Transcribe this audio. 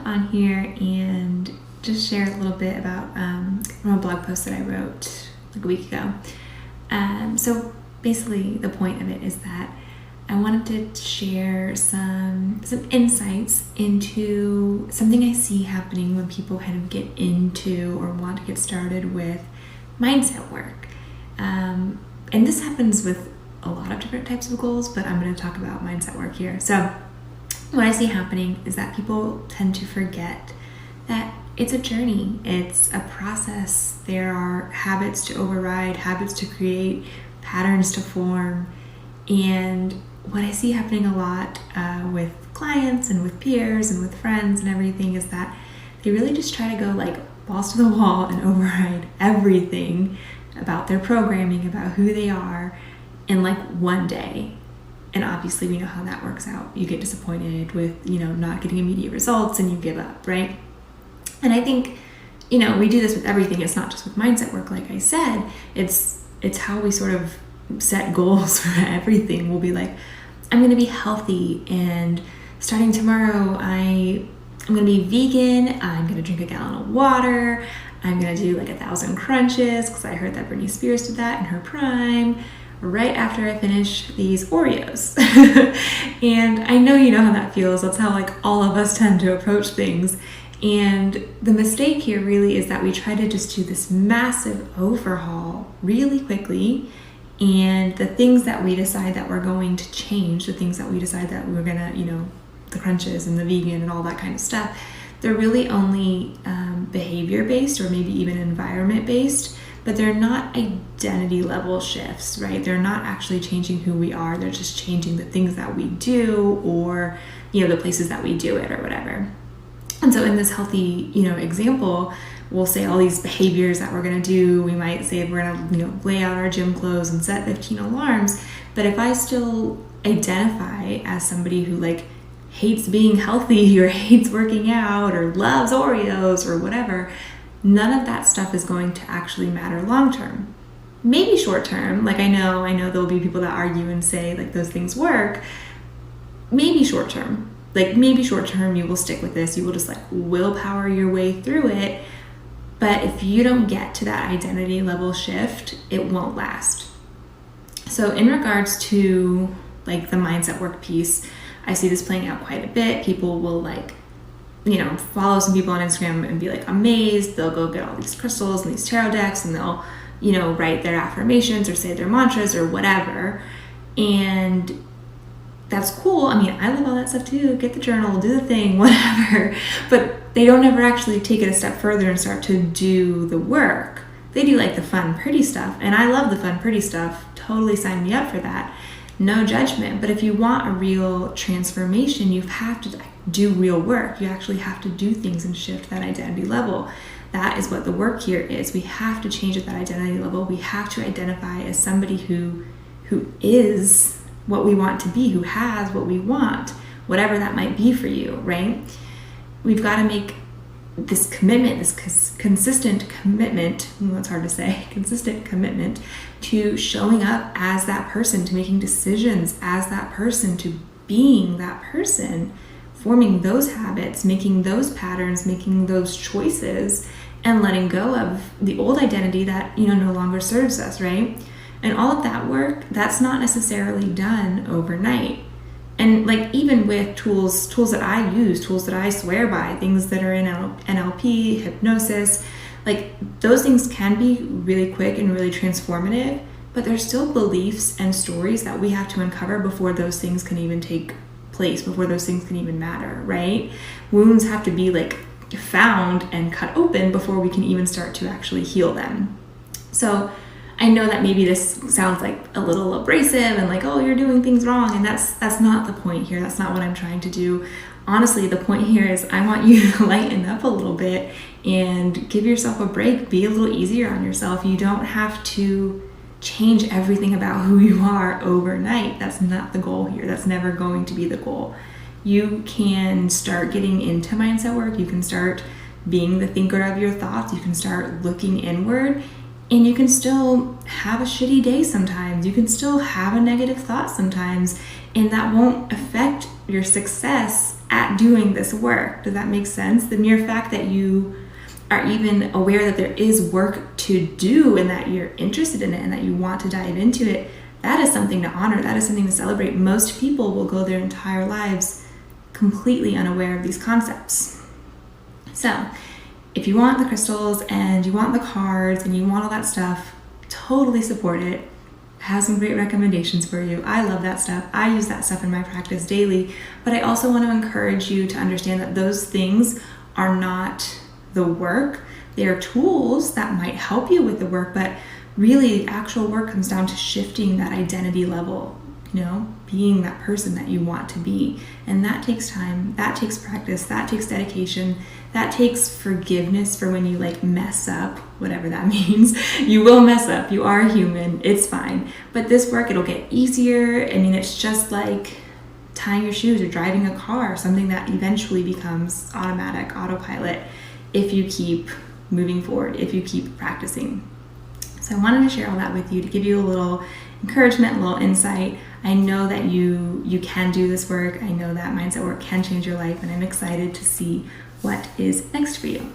on here and just share a little bit about from a blog post that I wrote like a week ago. So basically the point of it is that I wanted to share some insights into something I see happening when people kind of get into or want to get started with mindset work. And this happens with a lot of different types of goals, but I'm going to talk about mindset work here. So what I see happening is that people tend to forget that it's a journey, it's a process. There are habits to override, habits to create, patterns to form. And what I see happening a lot with clients and with peers and with friends and everything is that they really just try to go like balls to the wall and override everything about their programming, about who they are in like one day. And obviously we know how that works out. You get disappointed with, not getting immediate results and you give up, right? And I think, we do this with everything. It's not just with mindset work, like I said. It's how we sort of set goals for everything. We'll be like, I'm going to be healthy, and starting tomorrow, I'm going to be vegan. I'm going to drink a gallon of water. I'm going to do like 1,000 crunches because I heard that Britney Spears did that in her prime right after I finish these Oreos. And I know you know how that feels. That's how like all of us tend to approach things. And the mistake here really is that we try to just do this massive overhaul really quickly. And the things that we decide that we're going to change, the things that we decide that we're gonna, the crunches and the vegan and all that kind of stuff, they're really only behavior-based or maybe even environment-based, but they're not identity level shifts, right? They're not actually changing who we are. They're just changing the things that we do or, the places that we do it or whatever. And so in this healthy, example, we'll say all these behaviors that we're going to do. We might say we're going to, lay out our gym clothes and set 15 alarms. But if I still identify as somebody who like hates being healthy or hates working out or loves Oreos or whatever, none of that stuff is going to actually matter long term. Maybe short term. Like I know there'll be people that argue and say like those things work. Maybe short term. Like maybe short term you will stick with this. You will just like willpower your way through it. But if you don't get to that identity level shift, it won't last. So in regards to like the mindset work piece, I see this playing out quite a bit. People will like, follow some people on Instagram and be like amazed. They'll go get all these crystals and these tarot decks and they'll, write their affirmations or say their mantras or whatever. And that's cool. I mean, I love all that stuff too. Get the journal, do the thing, whatever. But they don't ever actually take it a step further and start to do the work. They do like the fun, pretty stuff. And I love the fun, pretty stuff. Totally sign me up for that. No judgment. But if you want a real transformation, you have to do real work. You actually have to do things and shift that identity level. That is what the work here is. We have to change at that identity level. We have to identify as somebody who is what we want to be, who has what we want, whatever that might be for you, right? We've got to make this commitment, this consistent commitment, that's hard to say, consistent commitment to showing up as that person, to making decisions as that person, to being that person, forming those habits, making those patterns, making those choices, and letting go of the old identity that, no longer serves us, right? And all of that work, that's not necessarily done overnight. And like even with tools that I use, tools that I swear by, things that are in NLP, hypnosis, like those things can be really quick and really transformative, but there's still beliefs and stories that we have to uncover before those things can even take place, before those things can even matter, right? Wounds have to be like found and cut open before we can even start to actually heal them. So I know that maybe this sounds like a little abrasive and like, oh, you're doing things wrong. And that's not the point here. That's not what I'm trying to do. Honestly, the point here is I want you to lighten up a little bit and give yourself a break. Be a little easier on yourself. You don't have to change everything about who you are overnight. That's not the goal here. That's never going to be the goal. You can start getting into mindset work. You can start being the thinker of your thoughts. You can start looking inward. And you can still have a shitty day sometimes. You can still have a negative thought sometimes, and that won't affect your success at doing this work. Does that make sense? The mere fact that you are even aware that there is work to do and that you're interested in it and that you want to dive into it, that is something to honor. That is something to celebrate. Most people will go their entire lives completely unaware of these concepts. So, if you want the crystals and you want the cards and you want all that stuff, totally support it. I have some great recommendations for you. I love that stuff. I use that stuff in my practice daily, but I also want to encourage you to understand that those things are not the work. They are tools that might help you with the work, but really actual work comes down to shifting that identity level, being that person that you want to be. And that takes time, that takes practice, that takes dedication, that takes forgiveness for when you mess up, whatever that means. You will mess up, you are human, it's fine. But this work, it'll get easier. I mean, it's just like tying your shoes or driving a car, something that eventually becomes automatic, autopilot, if you keep moving forward, if you keep practicing. So I wanted to share all that with you to give you a little encouragement, a little insight. I know that you can do this work. I know that mindset work can change your life, and I'm excited to see what is next for you.